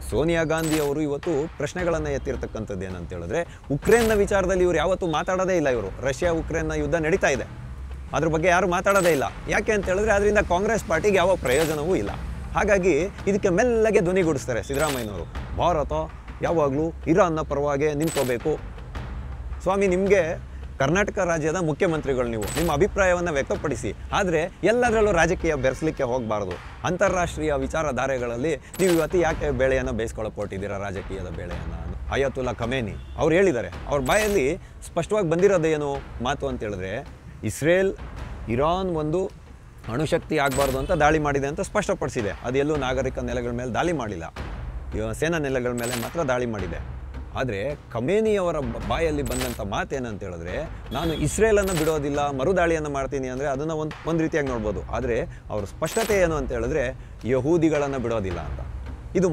ಸೋನಿಯಾ ಗಾಂಧಿ ಅವರು ಇವತ್ತು ಪ್ರಶ್ನೆಗಳನ್ನು ಎತ್ತಿರ್ತಕ್ಕಂಥದ್ದು ಏನಂತ ಹೇಳಿದ್ರೆ, ಉಕ್ರೇನ್ನ ವಿಚಾರದಲ್ಲಿ ಇವರು ಯಾವತ್ತೂ ಮಾತಾಡೋದೇ ಇಲ್ಲ. ಇವರು ರಷ್ಯಾ ಉಕ್ರೇನ್ನ ಯುದ್ಧ ನಡೀತಾ ಇದೆ, ಅದ್ರ ಬಗ್ಗೆ ಯಾರು ಮಾತಾಡೋದೇ ಇಲ್ಲ. ಯಾಕೆ ಅಂತ ಹೇಳಿದ್ರೆ ಅದರಿಂದ ಕಾಂಗ್ರೆಸ್ ಪಾರ್ಟಿಗೆ ಯಾವ ಪ್ರಯೋಜನವೂ ಇಲ್ಲ. ಹಾಗಾಗಿ ಇದಕ್ಕೆ ಮೆಲ್ಲಗೆ ಧ್ವನಿಗೂಡಿಸ್ತಾರೆ ಸಿದ್ದರಾಮಯ್ಯನವರು. ಭಾರತ ಯಾವಾಗಲೂ ಇರಾನ್ನ ಪರವಾಗಿ ನಿಂತ್ಕೋಬೇಕು. ಸ್ವಾಮಿ, ನಿಮಗೆ ಕರ್ನಾಟಕ ರಾಜ್ಯದ ಮುಖ್ಯಮಂತ್ರಿಗಳು, ನೀವು ನಿಮ್ಮ ಅಭಿಪ್ರಾಯವನ್ನು ವ್ಯಕ್ತಪಡಿಸಿ, ಆದರೆ ಎಲ್ಲದರಲ್ಲೂ ರಾಜಕೀಯ ಬೆರೆಸಲಿಕ್ಕೆ ಹೋಗಬಾರ್ದು. ಅಂತಾರಾಷ್ಟ್ರೀಯ ವಿಚಾರಧಾರೆಗಳಲ್ಲಿ ನೀವು ಇವತ್ತು ಯಾಕೆ ಬೇಳೆಯನ್ನು ಬೇಯಿಸ್ಕೊಳ್ಳೋಕೆ ಹೊರಟಿದ್ದೀರಾ, ರಾಜಕೀಯದ ಬೇಳೆಯನ್ನು? ಅಯತುಲ್ಲಾ ಖಮೇನಿ ಅವ್ರು ಹೇಳಿದ್ದಾರೆ. ಅವ್ರ ಬಾಯಲ್ಲಿ ಸ್ಪಷ್ಟವಾಗಿ ಬಂದಿರೋದೇನು ಮಾತು ಅಂತ ಹೇಳಿದ್ರೆ, ಇಸ್ರೇಲ್ ಇರಾನ್ ಒಂದು ಅಣುಶಕ್ತಿ ಆಗಬಾರ್ದು ಅಂತ ದಾಳಿ ಮಾಡಿದೆ ಅಂತ ಸ್ಪಷ್ಟಪಡಿಸಿದೆ. ಅದು ಎಲ್ಲೂ ನಾಗರಿಕ ನೆಲೆಗಳ ಮೇಲೆ ದಾಳಿ ಮಾಡಿಲ್ಲ, ಸೇನಾ ನೆಲೆಗಳ ಮೇಲೆ ಮಾತ್ರ ದಾಳಿ ಮಾಡಿದೆ. ಆದರೆ ಖಮೇನಿಯವರ ಬಾಯಲ್ಲಿ ಬಂದಂಥ ಮಾತೇನಂತ ಹೇಳಿದ್ರೆ, ನಾನು ಇಸ್ರೇಲನ್ನು ಬಿಡೋದಿಲ್ಲ, ಮರುದಾಳಿಯನ್ನು ಮಾಡ್ತೀನಿ ಅಂದರೆ ಅದನ್ನು ಒಂದು ರೀತಿಯಾಗಿ ನೋಡ್ಬೋದು. ಆದರೆ ಅವ್ರ ಸ್ಪಷ್ಟತೆ ಏನು ಅಂತ ಹೇಳಿದ್ರೆ, ಯಹೂದಿಗಳನ್ನು ಬಿಡೋದಿಲ್ಲ ಅಂತ. ಇದು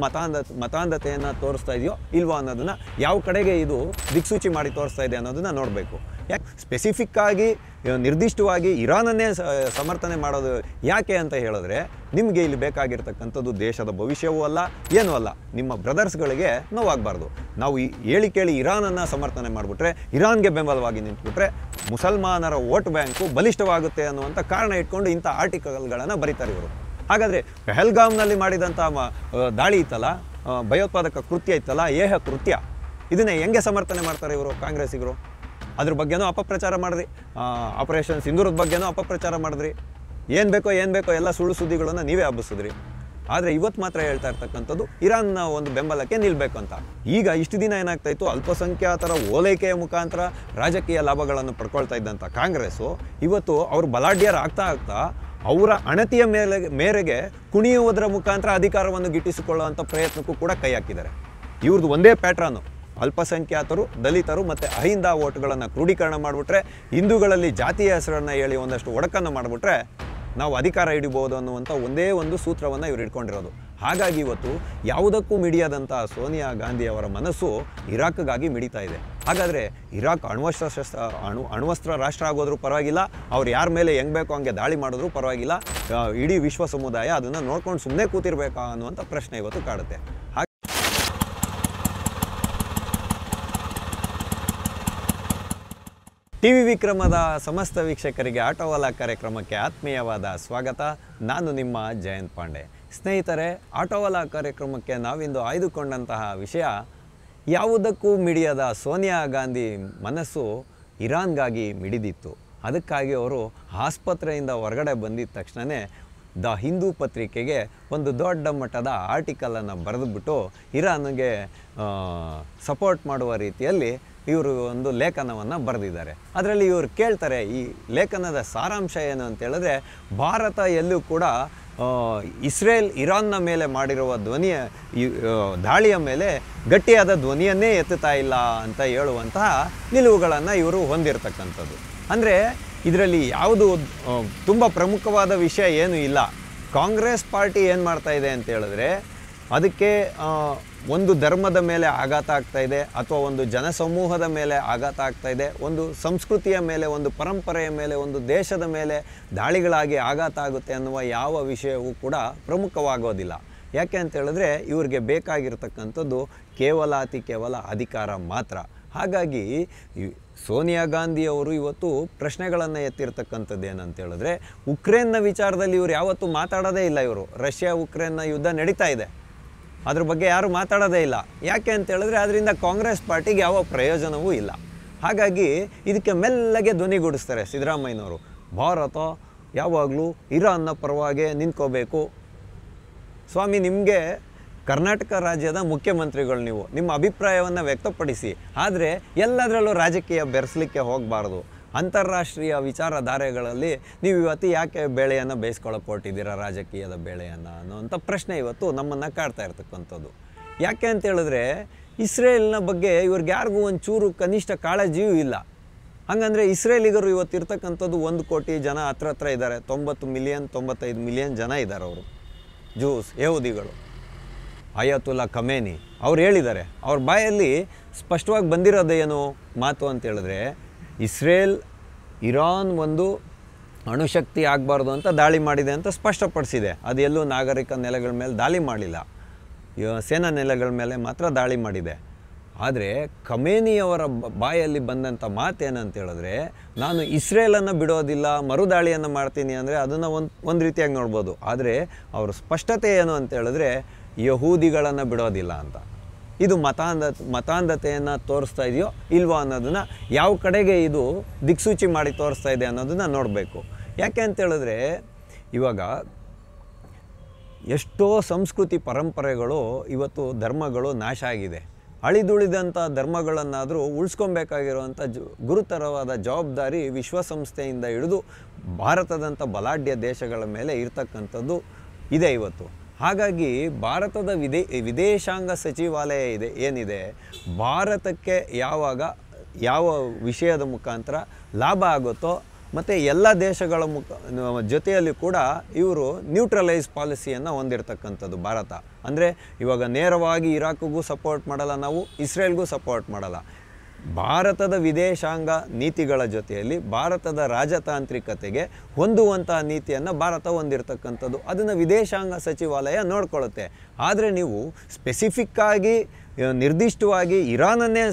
ಮತಾಂಧತೆಯನ್ನು ತೋರಿಸ್ತಾ ಇದೆಯೋ ಇಲ್ವೋ ಅನ್ನೋದನ್ನು, ಯಾವ ಕಡೆಗೆ ಇದು ದಿಕ್ಸೂಚಿ ಮಾಡಿ ತೋರಿಸ್ತಾ ಇದೆ ಅನ್ನೋದನ್ನು ನೋಡಬೇಕು. ಯಾಕೆ ಸ್ಪೆಸಿಫಿಕ್ಕಾಗಿ ನಿರ್ದಿಷ್ಟವಾಗಿ ಇರಾನನ್ನೇ ಸಮರ್ಥನೆ ಮಾಡೋದು ಯಾಕೆ ಅಂತ ಹೇಳಿದ್ರೆ, ನಿಮಗೆ ಇಲ್ಲಿ ಬೇಕಾಗಿರ್ತಕ್ಕಂಥದ್ದು ದೇಶದ ಭವಿಷ್ಯವೂ ಅಲ್ಲ, ಏನೂ ಅಲ್ಲ. ನಿಮ್ಮ ಬ್ರದರ್ಸ್ಗಳಿಗೆ ನೋವಾಗಬಾರ್ದು. ನಾವು ಹೇಳಿ ಕೇಳಿ ಇರಾನನ್ನು ಸಮರ್ಥನೆ ಮಾಡಿಬಿಟ್ರೆ, ಇರಾನ್ಗೆ ಬೆಂಬಲವಾಗಿ ನಿಂತುಬಿಟ್ರೆ ಮುಸಲ್ಮಾನರ ವೋಟ್ ಬ್ಯಾಂಕು ಬಲಿಷ್ಠವಾಗುತ್ತೆ ಅನ್ನುವಂಥ ಕಾರಣ ಇಟ್ಕೊಂಡು ಇಂಥ ಆರ್ಟಿಕಲ್ಗಳನ್ನು ಬರೀತಾರೆ ಇವರು. ಹಾಗಾದರೆ ಪೆಹಲ್ಗಾಮ್ನಲ್ಲಿ ಮಾಡಿದಂಥ ದಾಳಿ ಇತ್ತಲ್ಲ, ಭಯೋತ್ಪಾದಕ ಕೃತ್ಯ ಇತ್ತಲ್ಲ, ಏಹ ಕೃತ್ಯ, ಇದನ್ನೇ ಹೆಂಗೆ ಸಮರ್ಥನೆ ಮಾಡ್ತಾರೆ ಇವರು ಕಾಂಗ್ರೆಸ್ಸಿಗರು? ಅದ್ರ ಬಗ್ಗೆನೂ ಅಪಪ್ರಚಾರ ಮಾಡಿದ್ರಿ, ಆಪರೇಷನ್ ಸಿಂಧೂರದ ಬಗ್ಗೆನೂ ಅಪಪ್ರಚಾರ ಮಾಡಿದ್ರಿ, ಏನು ಬೇಕೋ ಎಲ್ಲ ಸುಳ್ಳು ಸುದ್ದಿಗಳನ್ನು ನೀವೇ ಹಬ್ಬಿಸಿದ್ರಿ. ಆದರೆ ಇವತ್ತು ಮಾತ್ರ ಹೇಳ್ತಾ ಇರ್ತಕ್ಕಂಥದ್ದು ಇರಾನ್ನ ಒಂದು ಬೆಂಬಲಕ್ಕೆ ನಿಲ್ಲಬೇಕು ಅಂತ. ಈಗ ಇಷ್ಟು ದಿನ ಏನಾಗ್ತಾಯಿತ್ತು, ಅಲ್ಪಸಂಖ್ಯಾತರ ಓಲೈಕೆಯ ಮುಖಾಂತರ ರಾಜಕೀಯ ಲಾಭಗಳನ್ನು ಪಡ್ಕೊಳ್ತಾ ಇದ್ದಂಥ ಕಾಂಗ್ರೆಸ್ಸು ಇವತ್ತು ಅವರು ಬಲಾಢ್ಯರಾಗ್ತಾ ಅವರ ಅಣತಿಯ ಮೇರೆಗೆ ಕುಣಿಯುವುದರ ಮುಖಾಂತರ ಅಧಿಕಾರವನ್ನು ಗಿಟ್ಟಿಸಿಕೊಳ್ಳುವಂಥ ಪ್ರಯತ್ನಕ್ಕೂ ಕೂಡ ಕೈ ಹಾಕಿದ್ದಾರೆ. ಇವ್ರದ್ದು ಒಂದೇ ಪ್ಯಾಟ್ರನ್ನು, ಅಲ್ಪಸಂಖ್ಯಾತರು, ದಲಿತರು ಮತ್ತು ಅಹಿಂದ ವೋಟ್ಗಳನ್ನು ಕ್ರೋಢೀಕರಣ ಮಾಡಿಬಿಟ್ರೆ, ಹಿಂದೂಗಳಲ್ಲಿ ಜಾತಿಯ ಹೆಸರನ್ನು ಹೇಳಿ ಒಂದಷ್ಟು ಒಡಕನ್ನು ಮಾಡಿಬಿಟ್ರೆ ನಾವು ಅಧಿಕಾರ ಹಿಡಿಬೋದು ಅನ್ನುವಂಥ ಒಂದೇ ಒಂದು ಸೂತ್ರವನ್ನು ಇವರು ಇಟ್ಕೊಂಡಿರೋದು. ಹಾಗಾಗಿ ಇವತ್ತು ಯಾವುದಕ್ಕೂ ಮಿಡಿಯಾದಂಥ ಸೋನಿಯಾ ಗಾಂಧಿಯವರ ಮನಸ್ಸು ಇರಾಕ್ಗಾಗಿ ಮಿಡಿತಾ ಇದೆ. ಹಾಗಾದರೆ ಇರಾಕ್ ಅಣ್ವಸ್ತ್ರ ರಾಷ್ಟ್ರ ಆಗೋದ್ರೂ ಪರವಾಗಿಲ್ಲ, ಅವ್ರು ಯಾರ ಮೇಲೆ ಹೆಂಗೆ ಬೇಕೋ ಹಂಗೆ ದಾಳಿ ಮಾಡಿದ್ರೂ ಪರವಾಗಿಲ್ಲ, ಇಡೀ ವಿಶ್ವ ಸಮುದಾಯ ಅದನ್ನು ನೋಡ್ಕೊಂಡು ಸುಮ್ಮನೆ ಕೂತಿರ್ಬೇಕಾ ಅನ್ನುವಂಥ ಪ್ರಶ್ನೆ ಇವತ್ತು ಕಾಡುತ್ತೆ. ಟಿವಿ ವಿಕ್ರಮದ ಸಮಸ್ತ ವೀಕ್ಷಕರಿಗೆ ಆಟೋವಾಲಾ ಕಾರ್ಯಕ್ರಮಕ್ಕೆ ಆತ್ಮೀಯವಾದ ಸ್ವಾಗತ. ನಾನು ನಿಮ್ಮ ಜಯಂತ್ ಪಾಂಡೆ. ಸ್ನೇಹಿತರೆ, ಆಟೋವಾಲಾ ಕಾರ್ಯಕ್ರಮಕ್ಕೆ ನಾವಿಂದು ಆಯ್ದುಕೊಂಡಂತಹ ವಿಷಯ, ಯಾವುದಕ್ಕೂ ಮಿಡಿಯದ ಸೋನಿಯಾ ಗಾಂಧಿ ಮನಸ್ಸು ಇರಾನ್ಗಾಗಿ ಮಿಡಿದಿತ್ತು. ಅದಕ್ಕಾಗಿ ಅವರು ಆಸ್ಪತ್ರೆಯಿಂದ ಹೊರಗಡೆ ಬಂದಿದ್ದ ತಕ್ಷಣವೇ ದ ಹಿಂದೂ ಪತ್ರಿಕೆಗೆ ಒಂದು ದೊಡ್ಡ ಮಟ್ಟದ ಆರ್ಟಿಕಲನ್ನು ಬರೆದುಬಿಟ್ಟು ಇರಾನ್ಗೆ ಸಪೋರ್ಟ್ ಮಾಡುವ ರೀತಿಯಲ್ಲಿ ಇವರು ಒಂದು ಲೇಖನವನ್ನು ಬರೆದಿದ್ದಾರೆ. ಅದರಲ್ಲಿ ಇವರು ಕೇಳ್ತಾರೆ, ಈ ಲೇಖನದ ಸಾರಾಂಶ ಏನು ಅಂತ ಹೇಳಿದ್ರೆ, ಭಾರತ ಎಲ್ಲೂ ಕೂಡ ಇಸ್ರೇಲ್ ಇರಾನ್ನ ಮೇಲೆ ಮಾಡಿರುವ ದಾಳಿಯ ಮೇಲೆ ಗಟ್ಟಿಯಾದ ಧ್ವನಿಯನ್ನೇ ಎತ್ತುತ್ತಾ ಇಲ್ಲ ಅಂತ ಹೇಳುವಂತಹ ನಿಲುವುಗಳನ್ನು ಇವರು ಹೊಂದಿರತಕ್ಕಂಥದ್ದು. ಅಂದರೆ ಇದರಲ್ಲಿ ಯಾವುದು ತುಂಬ ಪ್ರಮುಖವಾದ ವಿಷಯ ಏನೂ ಇಲ್ಲ. ಕಾಂಗ್ರೆಸ್ ಪಾರ್ಟಿ ಏನು ಮಾಡ್ತಾ ಇದೆ ಅಂತ ಹೇಳಿದ್ರೆ, ಅದಕ್ಕೆ ಒಂದು ಧರ್ಮದ ಮೇಲೆ ಆಘಾತ ಆಗ್ತಾ ಇದೆ, ಅಥವಾ ಒಂದು ಜನಸಮೂಹದ ಮೇಲೆ ಆಘಾತ ಆಗ್ತಾ ಇದೆ, ಒಂದು ಸಂಸ್ಕೃತಿಯ ಮೇಲೆ, ಒಂದು ಪರಂಪರೆಯ ಮೇಲೆ, ಒಂದು ದೇಶದ ಮೇಲೆ ದಾಳಿಗಳಾಗಿ ಆಘಾತ ಆಗುತ್ತೆ ಅನ್ನುವ ಯಾವ ವಿಷಯವೂ ಕೂಡ ಪ್ರಮುಖವಾಗೋದಿಲ್ಲ. ಯಾಕೆ ಅಂತ ಹೇಳಿದ್ರೆ ಇವ್ರಿಗೆ ಬೇಕಾಗಿರ್ತಕ್ಕಂಥದ್ದು ಕೇವಲ ಅಧಿಕಾರ ಮಾತ್ರ. ಹಾಗಾಗಿ ಸೋನಿಯಾ ಗಾಂಧಿಯವರು ಇವತ್ತು ಪ್ರಶ್ನೆಗಳನ್ನು ಎತ್ತಿರ್ತಕ್ಕಂಥದ್ದು ಏನಂತ ಹೇಳಿದ್ರೆ, ಉಕ್ರೇನ್ನ ವಿಚಾರದಲ್ಲಿ ಇವರು ಯಾವತ್ತೂ ಮಾತಾಡೋದೇ ಇಲ್ಲ. ಇವರು ರಷ್ಯಾ ಉಕ್ರೇನ್ನ ಯುದ್ಧ ನಡೀತಾ ಇದೆ, ಅದ್ರ ಬಗ್ಗೆ ಯಾರು ಮಾತಾಡೋದೇ ಇಲ್ಲ. ಯಾಕೆ ಅಂತ ಹೇಳಿದ್ರೆ ಅದರಿಂದ ಕಾಂಗ್ರೆಸ್ ಪಾರ್ಟಿಗೆ ಯಾವ ಪ್ರಯೋಜನವೂ ಇಲ್ಲ. ಹಾಗಾಗಿ ಇದಕ್ಕೆ ಮೆಲ್ಲಗೆ ಧ್ವನಿಗೂಡಿಸ್ತಾರೆ ಸಿದ್ದರಾಮಯ್ಯನವರು. ಭಾರತ ಯಾವಾಗಲೂ ಇರಾನ್ನ ಪರವಾಗಿ ನಿಂತ್ಕೋಬೇಕು. ಸ್ವಾಮಿ, ನಿಮಗೆ ಕರ್ನಾಟಕ ರಾಜ್ಯದ ಮುಖ್ಯಮಂತ್ರಿಗಳು, ನೀವು ನಿಮ್ಮ ಅಭಿಪ್ರಾಯವನ್ನು ವ್ಯಕ್ತಪಡಿಸಿ, ಆದರೆ ಎಲ್ಲದರಲ್ಲೂ ರಾಜಕೀಯ ಬೆರೆಸಲಿಕ್ಕೆ ಹೋಗಬಾರ್ದು. ಅಂತಾರಾಷ್ಟ್ರೀಯ ವಿಚಾರಧಾರೆಗಳಲ್ಲಿ ನೀವು ಇವತ್ತು ಯಾಕೆ ಬೇಳೆಯನ್ನು ಬೇಯಿಸ್ಕೊಳ್ಳೋಕೆ ಹೊರಟಿದ್ದೀರಾ, ರಾಜಕೀಯದ ಬೇಳೆಯನ್ನು ಅನ್ನೋವಂಥ ಪ್ರಶ್ನೆ ಇವತ್ತು ನಮ್ಮನ್ನು ಕಾಡ್ತಾ ಇರ್ತಕ್ಕಂಥದ್ದು. ಯಾಕೆ ಅಂತ ಹೇಳಿದ್ರೆ ಇಸ್ರೇಲ್ನ ಬಗ್ಗೆ ಇವ್ರಿಗೆ ಯಾರಿಗೂ ಒಂಚೂರು ಕನಿಷ್ಠ ಕಾಳಜಿಯೂ ಇಲ್ಲ. ಹಾಗಂದರೆ ಇಸ್ರೇಲಿಗರು ಇವತ್ತು ಇರ್ತಕ್ಕಂಥದ್ದು 1 ಕೋಟಿ ಜನ ಹತ್ರ ಇದ್ದಾರೆ. 95 ಮಿಲಿಯನ್ ಜನ ಇದ್ದಾರೆ. ಅವರು ಜೂಸ್, ಯಹೂದಿಗಳು. ಅಯತುಲ್ಲಾ ಖಮೇನಿ ಅವ್ರು ಹೇಳಿದ್ದಾರೆ. ಅವ್ರ ಬಾಯಲ್ಲಿ ಸ್ಪಷ್ಟವಾಗಿ ಬಂದಿರೋದೇನು ಮಾತು ಅಂತ ಹೇಳಿದ್ರೆ, ಇಸ್ರೇಲ್ ಇರಾನ್ ಒಂದು ಅಣುಶಕ್ತಿ ಆಗಬಾರ್ದು ಅಂತ ದಾಳಿ ಮಾಡಿದೆ ಅಂತ ಸ್ಪಷ್ಟಪಡಿಸಿದೆ. ಅದು ಎಲ್ಲೂ ನಾಗರಿಕ ನೆಲೆಗಳ ಮೇಲೆ ದಾಳಿ ಮಾಡಿಲ್ಲ, ಸೇನಾ ನೆಲೆಗಳ ಮೇಲೆ ಮಾತ್ರ ದಾಳಿ ಮಾಡಿದೆ. ಆದರೆ ಖಮೇನಿಯವರ ಬಾಯಲ್ಲಿ ಬಂದಂಥ ಮಾತೇನಂತ ಹೇಳಿದ್ರೆ, ನಾನು ಇಸ್ರೇಲನ್ನು ಬಿಡೋದಿಲ್ಲ, ಮರುದಾಳಿಯನ್ನು ಮಾಡ್ತೀನಿ ಅಂದರೆ ಅದನ್ನು ಒಂದು ರೀತಿಯಾಗಿ ನೋಡ್ಬೋದು. ಆದರೆ ಅವರು ಸ್ಪಷ್ಟತೆ ಏನು ಅಂತ ಹೇಳಿದ್ರೆ ಯಹೂದಿಗಳನ್ನು ಬಿಡೋದಿಲ್ಲ ಅಂತ. ಇದು ಮತಾಂಧತೆಯನ್ನು ತೋರಿಸ್ತಾ ಇದೆಯೋ ಇಲ್ವೋ ಅನ್ನೋದನ್ನು, ಯಾವ ಕಡೆಗೆ ಇದು ದಿಕ್ಸೂಚಿ ಮಾಡಿ ತೋರಿಸ್ತಾ ಇದೆ ಅನ್ನೋದನ್ನು ನೋಡಬೇಕು. ಯಾಕೆ ಅಂತೇಳಿದ್ರೆ ಇವಾಗ ಎಷ್ಟೋ ಸಂಸ್ಕೃತಿ ಪರಂಪರೆಗಳು ಇವತ್ತು ಧರ್ಮಗಳು ನಾಶ ಆಗಿದೆ. ಅಳಿದುಳಿದಂಥ ಧರ್ಮಗಳನ್ನಾದರೂ ಉಳಿಸ್ಕೊಬೇಕಾಗಿರುವಂಥ ಗುರುತರವಾದ ಜವಾಬ್ದಾರಿ ವಿಶ್ವಸಂಸ್ಥೆಯಿಂದ ಹಿಡಿದು ಭಾರತದಂಥ ಬಲಾಢ್ಯ ದೇಶಗಳ ಮೇಲೆ ಇರ್ತಕ್ಕಂಥದ್ದು ಇದೆ ಇವತ್ತು. ಹಾಗಾಗಿ ಭಾರತದ ವಿದೇಶಾಂಗ ಸಚಿವಾಲಯ ಏನಿದೆ, ಭಾರತಕ್ಕೆ ಯಾವ ವಿಷಯದ ಮುಖಾಂತರ ಲಾಭ ಆಗುತ್ತೋ ಮತ್ತು ಎಲ್ಲ ದೇಶಗಳ ಜೊತೆಯಲ್ಲಿ ಕೂಡ ಇವರು ನ್ಯೂಟ್ರಲೈಸ್ ಪಾಲಿಸಿಯನ್ನು ಹೊಂದಿರತಕ್ಕಂಥದ್ದು ಭಾರತ. ಅಂದರೆ ಇವಾಗ ನೇರವಾಗಿ ಇರಾಕ್ಗೂ ಸಪೋರ್ಟ್ ಮಾಡಲ್ಲ, ನಾವು ಇಸ್ರೇಲ್ಗೂ ಸಪೋರ್ಟ್ ಮಾಡಲ್ಲ. ಭಾರತದ ವಿದೇಶಾಂಗ ನೀತಿಗಳ ಜೊತೆಯಲ್ಲಿ ಭಾರತದ ರಾಜತಾಂತ್ರಿಕತೆಗೆ ಹೊಂದುವಂಥ ನೀತಿಯನ್ನು ಭಾರತ ಹೊಂದಿರತಕ್ಕಂಥದ್ದು. ಅದನ್ನು ವಿದೇಶಾಂಗ ಸಚಿವಾಲಯ ನೋಡ್ಕೊಳ್ಳುತ್ತೆ. ಆದರೆ ನೀವು ಸ್ಪೆಸಿಫಿಕ್ಕಾಗಿ ನಿರ್ದಿಷ್ಟವಾಗಿ ಇರಾನನ್ನೇ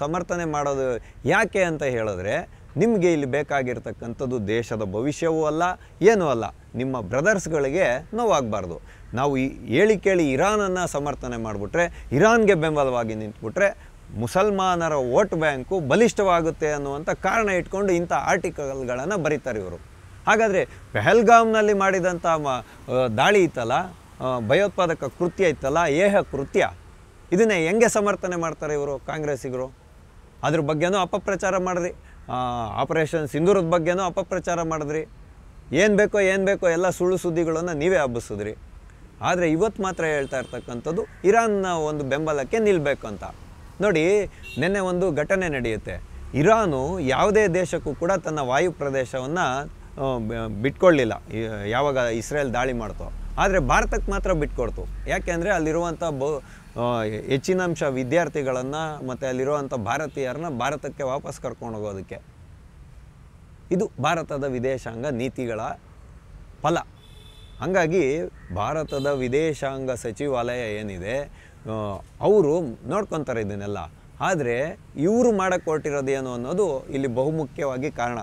ಸಮರ್ಥನೆ ಮಾಡೋದು ಯಾಕೆ ಅಂತ ಹೇಳಿದ್ರೆ, ನಿಮಗೆ ಇಲ್ಲಿ ಬೇಕಾಗಿರ್ತಕ್ಕಂಥದ್ದು ದೇಶದ ಭವಿಷ್ಯವೂ ಅಲ್ಲ, ಏನೂ ಅಲ್ಲ. ನಿಮ್ಮ ಬ್ರದರ್ಸ್ಗಳಿಗೆ ನೋವಾಗಬಾರ್ದು. ನಾವು ಹೇಳಿ ಕೇಳಿ ಇರಾನನ್ನು ಸಮರ್ಥನೆ ಮಾಡಿಬಿಟ್ರೆ, ಇರಾನ್ಗೆ ಬೆಂಬಲವಾಗಿ ನಿಂತುಬಿಟ್ರೆ ಮುಸಲ್ಮಾನರ ವೋಟ್ ಬ್ಯಾಂಕು ಬಲಿಷ್ಠವಾಗುತ್ತೆ ಅನ್ನುವಂಥ ಕಾರಣ ಇಟ್ಕೊಂಡು ಇಂಥ ಆರ್ಟಿಕಲ್ಗಳನ್ನು ಬರೀತಾರೆ ಇವರು. ಹಾಗಾದರೆ ಪೆಹಲ್ಗಾಮ್ನಲ್ಲಿ ಮಾಡಿದಂಥ ದಾಳಿ ಇತ್ತಲ್ಲ, ಭಯೋತ್ಪಾದಕ ಕೃತ್ಯ ಇತ್ತಲ್ಲ, ಏಹ ಕೃತ್ಯ, ಇದನ್ನೇ ಹೆಂಗೆ ಸಮರ್ಥನೆ ಮಾಡ್ತಾರೆ ಇವರು ಕಾಂಗ್ರೆಸ್ಸಿಗರು? ಅದ್ರ ಬಗ್ಗೆನೂ ಅಪಪ್ರಚಾರ ಮಾಡಿದ್ರಿ. ಆಪರೇಷನ್ ಸಿಂಧೂರದ ಬಗ್ಗೆನೂ ಅಪಪ್ರಚಾರ ಮಾಡಿದ್ರಿ. ಏನು ಬೇಕೋ ಎಲ್ಲ ಸುಳ್ಳು ಸುದ್ದಿಗಳನ್ನು ನೀವೇ ಹಬ್ಬಿಸಿದ್ರಿ. ಆದರೆ ಇವತ್ತು ಮಾತ್ರ ಹೇಳ್ತಾ ಇರ್ತಕ್ಕಂಥದ್ದು ಇರಾನ್ನ ಒಂದು ಬೆಂಬಲಕ್ಕೆ ನಿಲ್ಲಬೇಕು ಅಂತ. ನೋಡಿ, ನಿನ್ನೆ ಒಂದು ಘಟನೆ ನಡೆಯುತ್ತೆ. ಇರಾನು ಯಾವುದೇ ದೇಶಕ್ಕೂ ಕೂಡ ತನ್ನ ವಾಯು ಪ್ರದೇಶವನ್ನು ಬಿಟ್ಕೊಳ್ಳಿಲ್ಲ ಯಾವಾಗ ಇಸ್ರೇಲ್ ದಾಳಿ ಮಾಡ್ತೋ. ಆದರೆ ಭಾರತಕ್ಕೆ ಮಾತ್ರ ಬಿಟ್ಕೊಡ್ತು. ಯಾಕೆ ಅಂದರೆ ಅಲ್ಲಿರುವಂಥ ಹೆಚ್ಚಿನ ಅಂಶ ವಿದ್ಯಾರ್ಥಿಗಳನ್ನು ಮತ್ತು ಅಲ್ಲಿರುವಂಥ ಭಾರತೀಯರನ್ನ ಭಾರತಕ್ಕೆ ವಾಪಸ್ ಕರ್ಕೊಂಡು ಹೋಗೋದಕ್ಕೆ. ಇದು ಭಾರತದ ವಿದೇಶಾಂಗ ನೀತಿಗಳ ಫಲ. ಹಾಗಾಗಿ ಭಾರತದ ವಿದೇಶಾಂಗ ಸಚಿವಾಲಯ ಏನಿದೆ, ಅವರು ನೋಡ್ಕೊತಾರೆ ಇದನ್ನೆಲ್ಲ. ಆದರೆ ಇವರು ಮಾಡೋಕ್ಕೆ ಹೊರಟಿರೋದು ಏನು ಅನ್ನೋದು ಇಲ್ಲಿ ಬಹುಮುಖ್ಯವಾಗಿ ಕಾರಣ.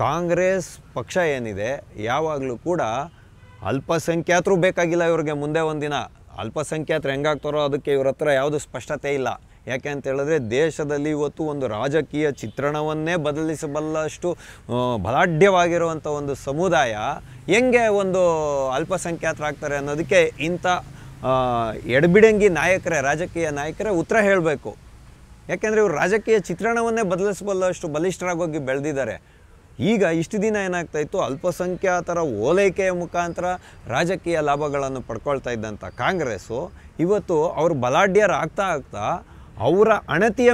ಕಾಂಗ್ರೆಸ್ ಪಕ್ಷ ಏನಿದೆ, ಯಾವಾಗಲೂ ಕೂಡ ಅಲ್ಪಸಂಖ್ಯಾತರು ಬೇಕಾಗಿಲ್ಲ ಇವ್ರಿಗೆ. ಮುಂದೆ ಒಂದಿನ ಅಲ್ಪಸಂಖ್ಯಾತರು ಹೆಂಗಾಗ್ತಾರೋ ಅದಕ್ಕೆ ಇವ್ರ ಹತ್ರ ಯಾವುದು ಸ್ಪಷ್ಟತೆ ಇಲ್ಲ. ಯಾಕೆ ಅಂತ ಹೇಳಿದ್ರೆ ದೇಶದಲ್ಲಿ ಇವತ್ತು ಒಂದು ರಾಜಕೀಯ ಚಿತ್ರಣವನ್ನೇ ಬದಲಿಸಬಲ್ಲಷ್ಟು ಬಲಾಢ್ಯವಾಗಿರುವಂಥ ಒಂದು ಸಮುದಾಯ ಹೆಂಗೆ ಒಂದು ಅಲ್ಪಸಂಖ್ಯಾತರಾಗ್ತಾರೆ ಅನ್ನೋದಕ್ಕೆ ಇಂಥ ಎಡಬಿಡಂಗಿ ರಾಜಕೀಯ ನಾಯಕರೇ ಉತ್ತರ ಹೇಳಬೇಕು. ಯಾಕೆಂದರೆ ಇವರು ರಾಜಕೀಯ ಚಿತ್ರಣವನ್ನೇ ಬದಲಿಸಬಲ್ಲಷ್ಟು ಬಲಿಷ್ಠರಾಗೋಗಿ ಬೆಳೆದಿದ್ದಾರೆ. ಈಗ ಇಷ್ಟು ದಿನ ಏನಾಗ್ತಾಯಿತ್ತು, ಅಲ್ಪಸಂಖ್ಯಾತರ ಓಲೈಕೆಯ ಮುಖಾಂತರ ರಾಜಕೀಯ ಲಾಭಗಳನ್ನು ಪಡ್ಕೊಳ್ತಾ ಇದ್ದಂಥ ಕಾಂಗ್ರೆಸ್ಸು ಇವತ್ತು ಅವರು ಬಲಾಢ್ಯರಾಗ್ತಾ ಅವರ ಅಣತಿಯ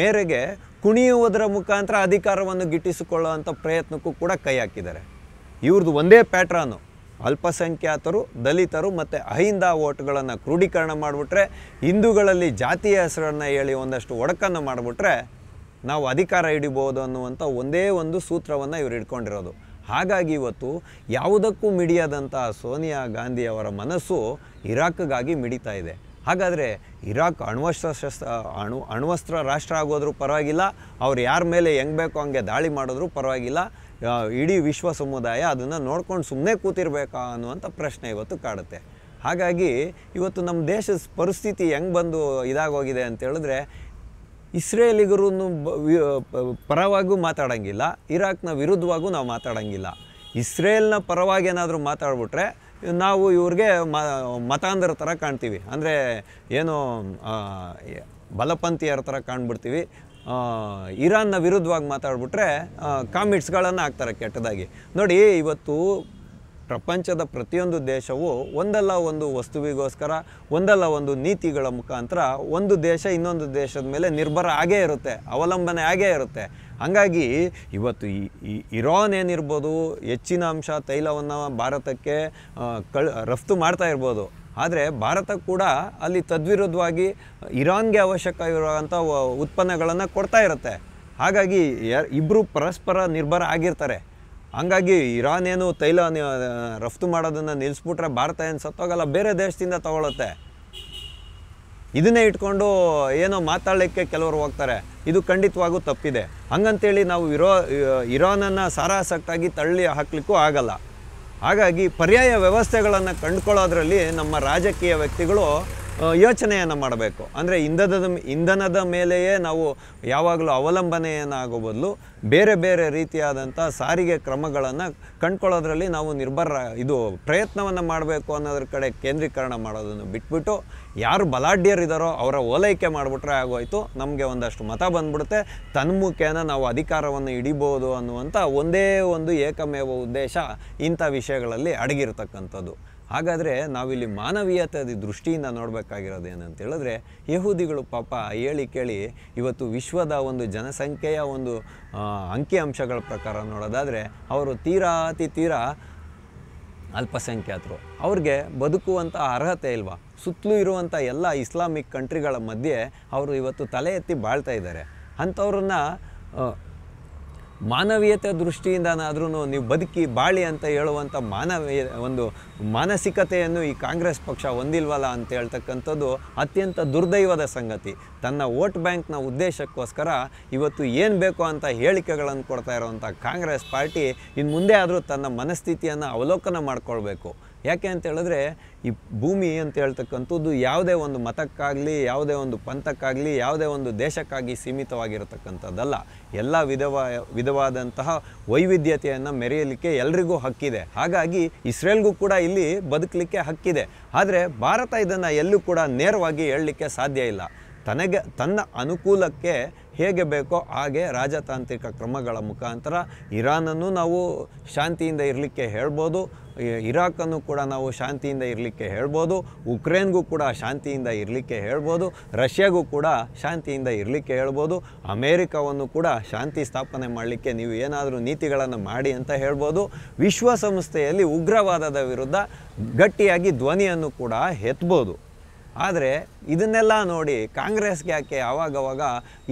ಮೇರೆಗೆ ಕುಣಿಯುವುದರ ಮುಖಾಂತರ ಅಧಿಕಾರವನ್ನು ಗಿಟ್ಟಿಸಿಕೊಳ್ಳುವಂಥ ಪ್ರಯತ್ನಕ್ಕೂ ಕೂಡ ಕೈ ಹಾಕಿದ್ದಾರೆ. ಇವ್ರದ್ದು ಒಂದೇ ಪ್ಯಾಟ್ರನ್ನು, ಅಲ್ಪಸಂಖ್ಯಾತರು, ದಲಿತರು ಮತ್ತು ಅಹಿಂದ ವೋಟ್ಗಳನ್ನು ಕ್ರೋಢೀಕರಣ ಮಾಡಿಬಿಟ್ರೆ, ಹಿಂದೂಗಳಲ್ಲಿ ಜಾತಿಯ ಹೆಸರನ್ನು ಹೇಳಿ ಒಂದಷ್ಟು ಒಡಕನ್ನು ಮಾಡಿಬಿಟ್ರೆ ನಾವು ಅಧಿಕಾರ ಹಿಡಿಬೋದು ಅನ್ನುವಂಥ ಒಂದೇ ಒಂದು ಸೂತ್ರವನ್ನು ಇವರು ಇಟ್ಕೊಂಡಿರೋದು. ಹಾಗಾಗಿ ಇವತ್ತು ಯಾವುದಕ್ಕೂ ಮಿಡಿಯದಂಥ ಸೋನಿಯಾ ಗಾಂಧಿಯವರ ಮನಸ್ಸು ಇರಾಕ್ಗಾಗಿ ಮಿಡಿತಾ ಇದೆ. ಹಾಗಾದರೆ ಇರಾಕ್ ಅಣ್ವಸ್ತ್ರ ರಾಷ್ಟ್ರ ಆಗೋದ್ರೂ ಪರವಾಗಿಲ್ಲ, ಅವ್ರು ಯಾರ ಮೇಲೆ ಹೆಂಗೆ ಬೇಕೋ ಹಂಗೆ ದಾಳಿ ಮಾಡಿದ್ರೂ ಪರವಾಗಿಲ್ಲ, ಇಡೀ ವಿಶ್ವ ಸಮುದಾಯ ಅದನ್ನು ನೋಡ್ಕೊಂಡು ಸುಮ್ಮನೆ ಕೂತಿರ್ಬೇಕಾ ಅನ್ನುವಂಥ ಪ್ರಶ್ನೆ ಇವತ್ತು ಕಾಡುತ್ತೆ. ಹಾಗಾಗಿ ಇವತ್ತು ನಮ್ಮ ದೇಶದ ಪರಿಸ್ಥಿತಿ ಹೆಂಗೆ ಬಂದು ಇದಾಗೋಗಿದೆ ಅಂತೇಳಿದ್ರೆ, ಇಸ್ರೇಲಿಗರು ಪರವಾಗೂ ಮಾತಾಡೋಂಗಿಲ್ಲ, ಇರಾಕ್ನ ವಿರುದ್ಧವಾಗೂ ನಾವು ಮಾತಾಡೋಂಗಿಲ್ಲ. ಇಸ್ರೇಲ್ನ ಪರವಾಗಿ ಏನಾದರೂ ಮಾತಾಡ್ಬಿಟ್ರೆ ನಾವು ಇವ್ರಿಗೆ ಮತಾಂಧರ ಥರ ಕಾಣ್ತೀವಿ, ಅಂದರೆ ಏನು ಬಲಪಂಥೀಯರ ಥರ ಕಾಣ್ಬಿಡ್ತೀವಿ. ಇರಾನ್ನ ವಿರುದ್ಧವಾಗಿ ಮಾತಾಡ್ಬಿಟ್ರೆ ಕಾಮೆಂಟ್ಸ್ಗಳನ್ನು ಹಾಕ್ತಾರೆ ಕೆಟ್ಟದಾಗಿ. ನೋಡಿ, ಇವತ್ತು ಪ್ರಪಂಚದ ಪ್ರತಿಯೊಂದು ದೇಶವು ಒಂದಲ್ಲ ಒಂದು ವಸ್ತುವಿಗೋಸ್ಕರ, ಒಂದಲ್ಲ ಒಂದು ನೀತಿಗಳ ಮುಖಾಂತರ ಒಂದು ದೇಶ ಇನ್ನೊಂದು ದೇಶದ ಮೇಲೆ ನಿರ್ಭರ ಆಗೇ ಇರುತ್ತೆ, ಅವಲಂಬನೆ ಆಗೇ ಇರುತ್ತೆ. ಹಾಗಾಗಿ ಇವತ್ತು ಇರಾನ್ ಏನಿರ್ಬೋದು, ಹೆಚ್ಚಿನ ಅಂಶ ತೈಲವನ್ನು ಭಾರತಕ್ಕೆ ರಫ್ತು ಮಾಡ್ತಾ ಇರ್ಬೋದು. ಆದರೆ ಭಾರತ ಕೂಡ ಅಲ್ಲಿ ತದ್ವಿರುದ್ಧವಾಗಿ ಇರಾನ್ಗೆ ಅವಶ್ಯಕ ಇರುವಂಥ ಉತ್ಪನ್ನಗಳನ್ನು ಕೊಡ್ತಾ ಇರುತ್ತೆ. ಹಾಗಾಗಿ ಇಬ್ಬರು ಪರಸ್ಪರ ನಿರ್ಭರ ಆಗಿರ್ತಾರೆ. ಹಂಗಾಗಿ ಇರಾನ್ ಏನು ತೈಲ ರಫ್ತು ಮಾಡೋದನ್ನು ನಿಲ್ಲಿಸ್ಬಿಟ್ರೆ ಭಾರತ ಏನು ಸತ್ತೋಗಲ್ಲ, ಬೇರೆ ದೇಶದಿಂದ ತಗೊಳುತ್ತೆ. ಇದನ್ನೇ ಇಟ್ಕೊಂಡು ಏನೋ ಮಾತಾಡಲಿಕ್ಕೆ ಕೆಲವರು ಹೋಗ್ತಾರೆ. ಇದು ಖಂಡಿತವಾಗೂ ತಪ್ಪಿದೆ. ಹಂಗಂತೇಳಿ ನಾವು ಇರಾನನ್ನು ಸಾರಾಸಟ್ಟಾಗಿ ತಳ್ಳಿ ಹಾಕಲಿಕ್ಕೂ ಆಗಲ್ಲ. ಹಾಗಾಗಿ ಪರ್ಯಾಯ ವ್ಯವಸ್ಥೆಗಳನ್ನು ಕಂಡುಕೊಳ್ಳೋದ್ರಲ್ಲಿ ನಮ್ಮ ರಾಜಕೀಯ ವ್ಯಕ್ತಿಗಳು ಯೋಚನೆಯನ್ನು ಮಾಡಬೇಕು. ಅಂದರೆ ಇಂಧನದ ಮೇಲೆಯೇ ನಾವು ಯಾವಾಗಲೂ ಅವಲಂಬನೆಯನ್ನಾಗೋ ಬದಲು ಬೇರೆ ಬೇರೆ ರೀತಿಯಾದಂಥ ಸಾರಿಗೆ ಕ್ರಮಗಳನ್ನು ಕಂಡುಕೊಳ್ಳೋದ್ರಲ್ಲಿ ನಾವು ಪ್ರಯತ್ನವನ್ನು ಮಾಡಬೇಕು ಅನ್ನೋದ್ರ ಕಡೆ ಕೇಂದ್ರೀಕರಣ ಮಾಡೋದನ್ನು ಬಿಟ್ಬಿಟ್ಟು ಯಾರು ಬಲಾಢ್ಯರಿದ್ದಾರೋ ಅವರ ಓಲೈಕೆ ಮಾಡಿಬಿಟ್ರೆ ಆಗೋಯ್ತು, ನಮಗೆ ಒಂದಷ್ಟು ಮತ ಬಂದ್ಬಿಡುತ್ತೆ, ತನ್ಮುಖೇನ ನಾವು ಅಧಿಕಾರವನ್ನು ಹಿಡಿಬೋದು ಅನ್ನುವಂಥ ಒಂದೇ ಒಂದು ಏಕಮೇವ ಉದ್ದೇಶ ಇಂಥ ವಿಷಯಗಳಲ್ಲಿ ಅಡಗಿರ್ತಕ್ಕಂಥದ್ದು. ಹಾಗಾದರೆ ನಾವಿಲ್ಲಿ ಮಾನವೀಯತೆ ದೃಷ್ಟಿಯಿಂದ ನೋಡಬೇಕಾಗಿರೋದು ಏನಂತ ಹೇಳಿದ್ರೆ, ಯಹೂದಿಗಳು ಪಾಪ ಹೇಳಿ ಕೇಳಿ ಇವತ್ತು ವಿಶ್ವದ ಒಂದು ಜನಸಂಖ್ಯೆಯ ಒಂದು ಅಂಕಿಅಂಶಗಳ ಪ್ರಕಾರ ನೋಡೋದಾದರೆ ಅವರು ತೀರಾ ಅಲ್ಪಸಂಖ್ಯಾತರು. ಅವ್ರಿಗೆ ಬದುಕುವಂಥ ಅರ್ಹತೆ ಇಲ್ವಾ? ಸುತ್ತಲೂ ಇರುವಂಥ ಎಲ್ಲ ಇಸ್ಲಾಮಿಕ್ ಕಂಟ್ರಿಗಳ ಮಧ್ಯೆ ಅವರು ಇವತ್ತು ತಲೆ ಎತ್ತಿ ಬಾಳ್ತಾ ಇದ್ದಾರೆ. ಅಂಥವ್ರನ್ನ ಮಾನವೀಯತೆ ದೃಷ್ಟಿಯಿಂದನಾದ್ರೂ ನೀವು ಬದುಕಿ ಬಾಳಿ ಅಂತ ಹೇಳುವಂಥ ಒಂದು ಮಾನಸಿಕತೆಯನ್ನು ಈ ಕಾಂಗ್ರೆಸ್ ಪಕ್ಷ ಹೊಂದಿಲ್ವಲ್ಲ ಅಂತ ಹೇಳ್ತಕ್ಕಂಥದ್ದು ಅತ್ಯಂತ ದುರ್ದೈವದ ಸಂಗತಿ. ತನ್ನ ವೋಟ್ ಬ್ಯಾಂಕ್ನ ಉದ್ದೇಶಕ್ಕೋಸ್ಕರ ಇವತ್ತು ಏನು ಬೇಕೋ ಅಂತ ಹೇಳಿಕೆಗಳನ್ನು ಕೊಡ್ತಾ ಇರೋವಂಥ ಕಾಂಗ್ರೆಸ್ ಪಾರ್ಟಿ ಇನ್ನು ಮುಂದೆ ಆದರೂ ತನ್ನ ಮನಸ್ಥಿತಿಯನ್ನು ಅವಲೋಕನ ಮಾಡ್ಕೊಳ್ಬೇಕು. ಯಾಕೆ ಅಂತ ಹೇಳಿದ್ರೆ ಈ ಭೂಮಿ ಅಂತ ಹೇಳ್ತಕ್ಕಂಥದ್ದು ಯಾವುದೇ ಒಂದು ಮತಕ್ಕಾಗಲಿ, ಯಾವುದೇ ಒಂದು ಪಂಥಕ್ಕಾಗಲಿ, ಯಾವುದೇ ಒಂದು ದೇಶಕ್ಕಾಗಿ ಸೀಮಿತವಾಗಿರತಕ್ಕಂಥದ್ದಲ್ಲ. ಎಲ್ಲ ವಿಧವಾದಂತಹ ವೈವಿಧ್ಯತೆಯನ್ನು ಮೆರೆಯಲಿಕ್ಕೆ ಎಲ್ರಿಗೂ ಹಕ್ಕಿದೆ. ಹಾಗಾಗಿ ಇಸ್ರೇಲ್ಗೂ ಕೂಡ ಇಲ್ಲಿ ಬದುಕಲಿಕ್ಕೆ ಹಕ್ಕಿದೆ. ಆದರೆ ಭಾರತ ಇದನ್ನು ಎಲ್ಲೂ ಕೂಡ ನೇರವಾಗಿ ಹೇಳಲಿಕ್ಕೆ ಸಾಧ್ಯ ಇಲ್ಲ. ತನ್ನ ಅನುಕೂಲಕ್ಕೆ ಹೇಗೆ ಬೇಕೋ ಹಾಗೆ ರಾಜತಾಂತ್ರಿಕ ಕ್ರಮಗಳ ಮುಖಾಂತರ ಇರಾನನ್ನು ನಾವು ಶಾಂತಿಯಿಂದ ಇರಲಿಕ್ಕೆ ಹೇಳ್ಬೋದು, ಇರಾಕನ್ನು ಕೂಡ ನಾವು ಶಾಂತಿಯಿಂದ ಇರಲಿಕ್ಕೆ ಹೇಳ್ಬೋದು, ಉಕ್ರೇನ್ಗೂ ಕೂಡ ಶಾಂತಿಯಿಂದ ಇರಲಿಕ್ಕೆ ಹೇಳ್ಬೋದು, ರಷ್ಯಾಗೂ ಕೂಡ ಶಾಂತಿಯಿಂದ ಇರಲಿಕ್ಕೆ ಹೇಳ್ಬೋದು, ಅಮೇರಿಕಾವನ್ನು ಕೂಡ ಶಾಂತಿ ಸ್ಥಾಪನೆ ಮಾಡಲಿಕ್ಕೆ ನೀವು ಏನಾದರೂ ನೀತಿಗಳನ್ನು ಮಾಡಿ ಅಂತ ಹೇಳ್ಬೋದು. ವಿಶ್ವಸಂಸ್ಥೆಯಲ್ಲಿ ಉಗ್ರವಾದದ ವಿರುದ್ಧ ಗಟ್ಟಿಯಾಗಿ ಧ್ವನಿಯನ್ನು ಕೂಡ ಎತ್ತಬೋದು. ಆದರೆ ಇದನ್ನೆಲ್ಲ ನೋಡಿ ಕಾಂಗ್ರೆಸ್ಗೆ ಯಾಕೆ ಆವಾಗವಾಗ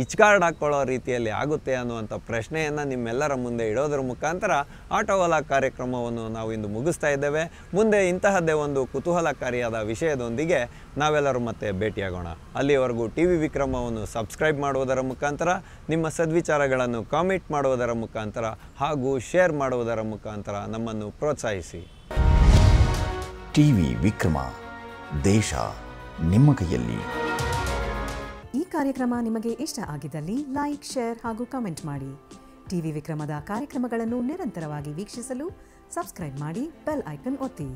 ಇಚ್ಕಾರ್ಡ್ ಹಾಕ್ಕೊಳ್ಳೋ ರೀತಿಯಲ್ಲಿ ಆಗುತ್ತೆ ಅನ್ನುವಂಥ ಪ್ರಶ್ನೆಯನ್ನು ನಿಮ್ಮೆಲ್ಲರ ಮುಂದೆ ಇಡೋದ್ರ ಮುಖಾಂತರ ಆಟೋವಾಲ ಕಾರ್ಯಕ್ರಮವನ್ನು ನಾವು ಇಂದು ಮುಗಿಸ್ತಾ ಇದ್ದೇವೆ. ಮುಂದೆ ಇಂತಹದ್ದೇ ಒಂದು ಕುತೂಹಲಕಾರಿಯಾದ ವಿಷಯದೊಂದಿಗೆ ನಾವೆಲ್ಲರೂ ಮತ್ತೆ ಭೇಟಿಯಾಗೋಣ. ಅಲ್ಲಿವರೆಗೂ TV ವಿಕ್ರಮವನ್ನು ಸಬ್ಸ್ಕ್ರೈಬ್ ಮಾಡುವುದರ ಮುಖಾಂತರ, ನಿಮ್ಮ ಸದ್ವಿಚಾರಗಳನ್ನು ಕಾಮೆಂಟ್ ಮಾಡುವುದರ ಮುಖಾಂತರ ಹಾಗೂ ಶೇರ್ ಮಾಡುವುದರ ಮುಖಾಂತರ ನಮ್ಮನ್ನು ಪ್ರೋತ್ಸಾಹಿಸಿ. TV ವಿಕ್ರಮ, ದೇಶ ನಿಮ್ಮ ಕೈಯಲ್ಲಿ. ಈ ಕಾರ್ಯಕ್ರಮ ನಿಮಗೆ ಇಷ್ಟ ಆಗಿದ್ದಲ್ಲಿ ಲೈಕ್, ಶೇರ್ ಹಾಗೂ ಕಮೆಂಟ್ ಮಾಡಿ. TV ವಿಕ್ರಮದ ಕಾರ್ಯಕ್ರಮಗಳನ್ನು ನಿರಂತರವಾಗಿ ವೀಕ್ಷಿಸಲು ಸಬ್ಸ್ಕ್ರೈಬ್ ಮಾಡಿ, ಬೆಲ್ ಐಕನ್ ಒತ್ತಿ.